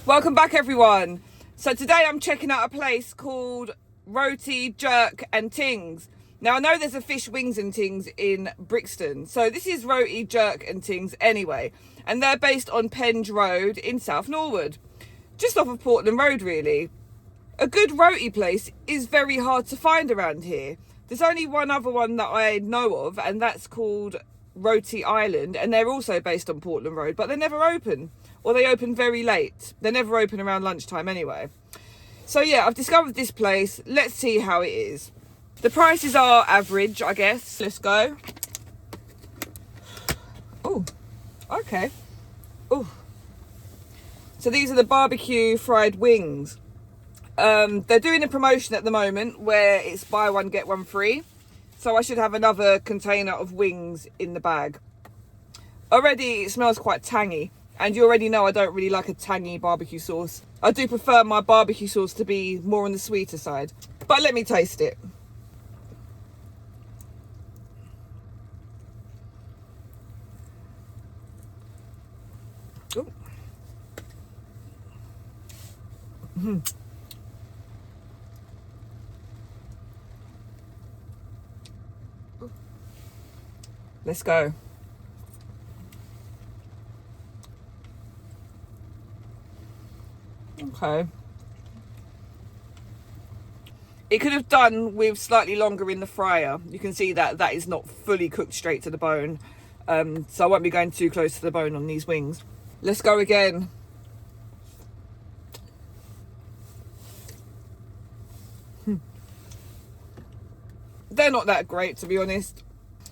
Welcome back, everyone. So today I'm checking out a place called Roti, Jerk and Tingz. Now I know there's a fish wings and Tingz in Brixton, so this is Roti, Jerk and Tingz anyway, and they're based on Penge Road in South Norwood, just off of Portland Road really. A good roti place is very hard to find around here. There's only one other one that I know of, and that's called Roti Island, and they're also based on Portland Road, but they're never open, or they open very late. They're never open around lunchtime anyway. So yeah, I've discovered this place. Let's see how it is. The prices are average, I guess. Let's go. Oh, okay. Oh, so these are the barbecue fried wings. They're doing a promotion at the moment where it's buy one get one free, so I should have another container of wings in the bag. Already it smells quite tangy, and you already know I don't really like a tangy barbecue sauce. I do prefer my barbecue sauce to be more on the sweeter side, but let me taste it. Ooh. Mm. Let's go. Okay. It could have done with slightly longer in the fryer. You can see that that is not fully cooked straight to the bone. So I won't be going too close to the bone on these wings. Let's go again. They're not that great, to be honest.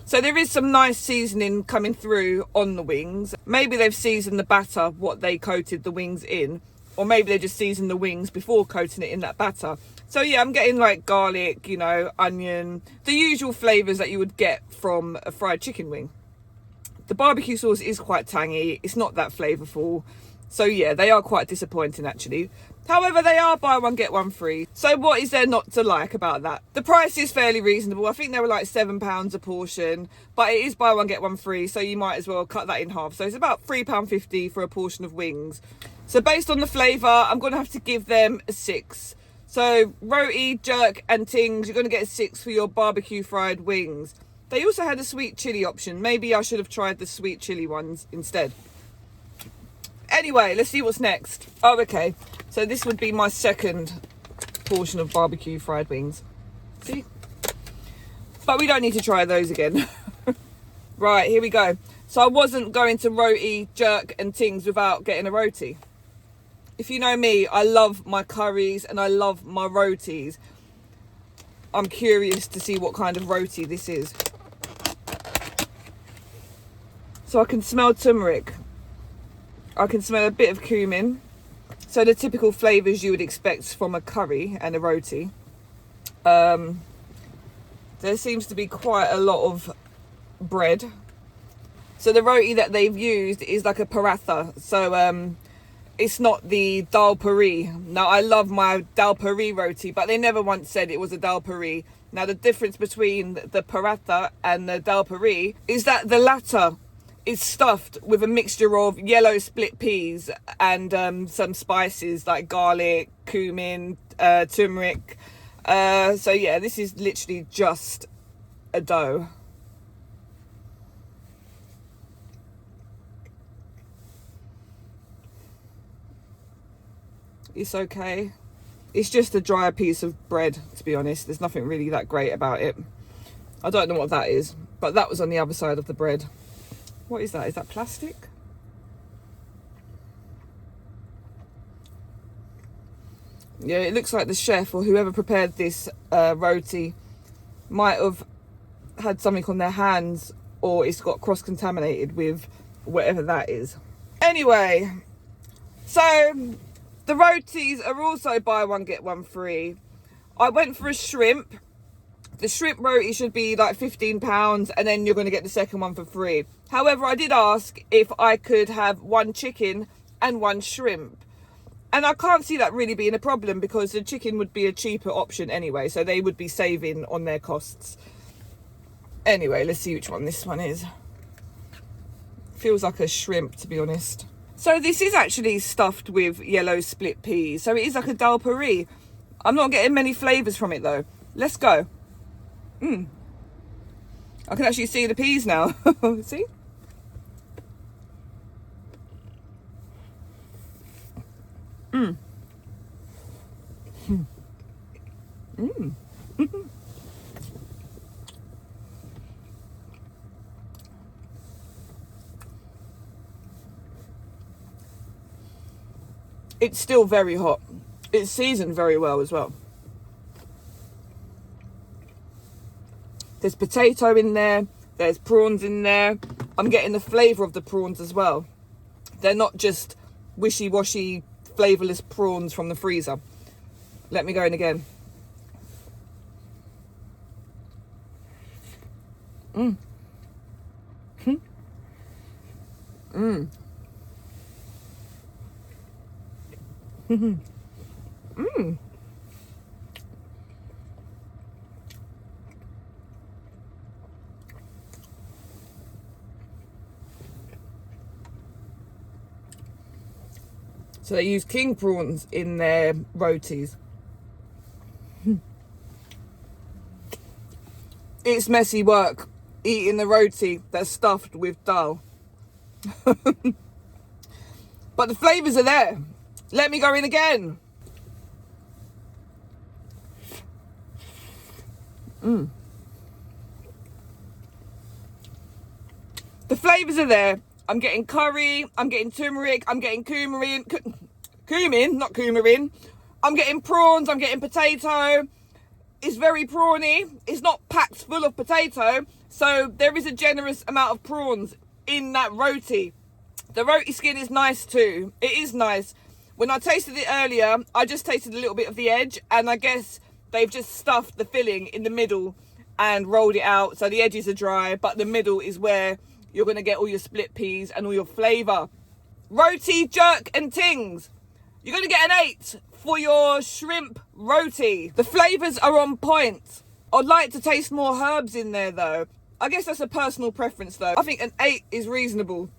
So there is some nice seasoning coming through on the wings. Maybe they've seasoned the batter, what they coated the wings in, or maybe they just seasoned the wings before coating it in that batter. So yeah, I'm getting like garlic, you know, onion, the usual flavours that you would get from a fried chicken wing. The barbecue sauce is quite tangy. It's not that flavourful. So yeah, they are quite disappointing actually. However, they are buy one get one free. So what is there not to like about that? The price is fairly reasonable. I think they were like £7 a portion, but it is buy one get one free, so you might as well cut that in half. So it's about £3.50 for a portion of wings. So based on the flavour, I'm going to have to give them a 6. So Roti, Jerk and Tingz, you're going to get a 6 for your barbecue fried wings. They also had a sweet chilli option. Maybe I should have tried the sweet chilli ones instead. Anyway, let's see what's next. Oh, okay. So this would be my second portion of barbecue fried wings. See? But we don't need to try those again. Right, here we go. So I wasn't going to Roti, Jerk and Tingz without getting a roti. If you know me, I love my curries and I love my rotis. I'm curious to see what kind of roti this is. So I can smell turmeric. I can smell a bit of cumin. So the typical flavours you would expect from a curry and a roti. There seems to be quite a lot of bread. So the roti that they've used is like a paratha. So it's not the dal puri. Now I love my dal puri roti, but they never once said it was a dal puri. Now the difference between the paratha and the dal puri is that the latter is stuffed with a mixture of yellow split peas and some spices like garlic, cumin, turmeric. So yeah, this is literally just a dough. It's okay. It's just a drier piece of bread, to be honest. There's nothing really that great about it. I don't know what that is, but that was on the other side of the bread. What is that? Is that plastic? Yeah, it looks like the chef or whoever prepared this roti might have had something on their hands, or it's got cross-contaminated with whatever that is. Anyway, so the rotis are also buy one get one free. I went for a shrimp. The shrimp roti should be like £15, and then you're going to get the second one for free. However, I did ask if I could have one chicken and one shrimp. And I can't see that really being a problem, because the chicken would be a cheaper option anyway, so they would be saving on their costs. Anyway, let's see which one this one is. Feels like a shrimp, to be honest. So this is actually stuffed with yellow split peas. So it is like a dal puri. I'm not getting many flavours from it though. Let's go. I can actually see the peas now. See? It's still very hot. It's seasoned very well as well. There's potato in there. There's prawns in there. I'm getting the flavour of the prawns as well. They're not just wishy-washy, flavourless prawns from the freezer. Let me go in again. So they use king prawns in their rotis. It's messy work eating the roti that's stuffed with dal. But the flavours are there. Let me go in again. The flavours are there. I'm getting curry, I'm getting turmeric, I'm getting cumin, not coumarin. I'm getting prawns, I'm getting potato. It's very prawny. It's not packed full of potato. So there is a generous amount of prawns in that roti. The roti skin is nice too. It is nice. When I tasted it earlier, I just tasted a little bit of the edge. And I guess they've just stuffed the filling in the middle and rolled it out. So the edges are dry, but the middle is where you're going to get all your split peas and all your flavour. Roti, jerk and Tingz. You're going to get an 8 for your shrimp roti. The flavours are on point. I'd like to taste more herbs in there though. I guess that's a personal preference though. I think an 8 is reasonable.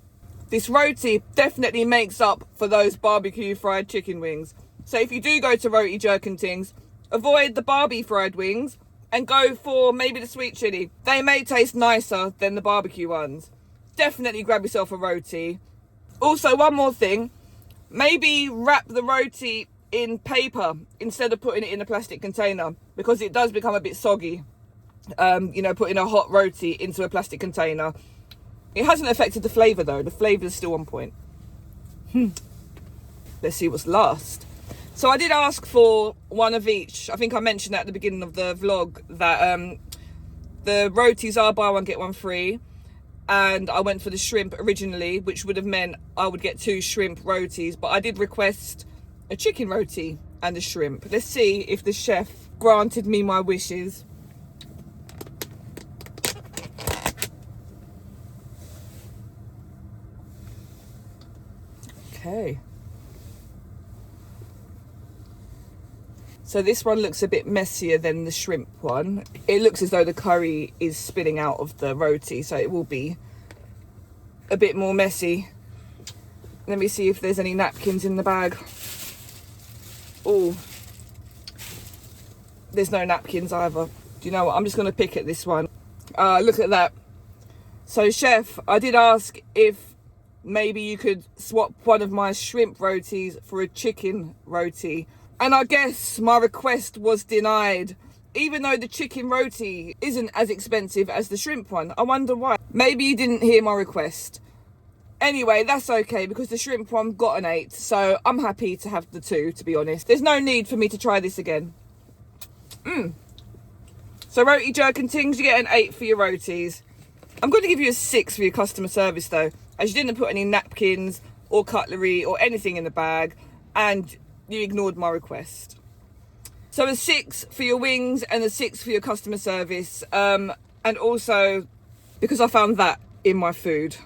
This roti definitely makes up for those barbecue fried chicken wings. So if you do go to Roti, jerk and Tingz, avoid the barbie fried wings and go for maybe the sweet chilli. They may taste nicer than the barbecue ones. Definitely grab yourself a roti. Also, one more thing. Maybe wrap the roti in paper instead of putting it in a plastic container, because it does become a bit soggy. Putting a hot roti into a plastic container. It hasn't affected the flavour though. The flavour is still on point. Let's see what's last. So I did ask for one of each. I think I mentioned at the beginning of the vlog that the rotis are buy one get one free. And I went for the shrimp originally, which would have meant I would get 2 shrimp rotis. But I did request a chicken roti and a shrimp. Let's see if the chef granted me my wishes. Okay. So this one looks a bit messier than the shrimp one. It looks as though the curry is spilling out of the roti, so it will be a bit more messy. Let me see if there's any napkins in the bag. Oh, there's no napkins either. Do you know what? I'm just going to pick at this one. Look at that. So chef, I did ask if maybe you could swap one of my shrimp rotis for a chicken roti. And I guess my request was denied, even though the chicken roti isn't as expensive as the shrimp one. I wonder why. Maybe you didn't hear my request. Anyway, that's okay, because the shrimp one got an 8. So I'm happy to have the 2, to be honest. There's no need for me to try this again. So Roti, jerk and Tingz, you get an 8 for your rotis. I'm going to give you a 6 for your customer service though, as you didn't put any napkins or cutlery or anything in the bag. And you ignored my request. So a 6 for your wings and a 6 for your customer service. And also because I found that in my food.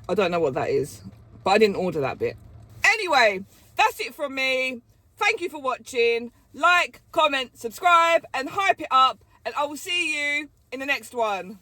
I don't know what that is, but I didn't order that bit. Anyway, that's it from me. Thank you for watching. Like, comment, subscribe and hype it up. And I will see you in the next one.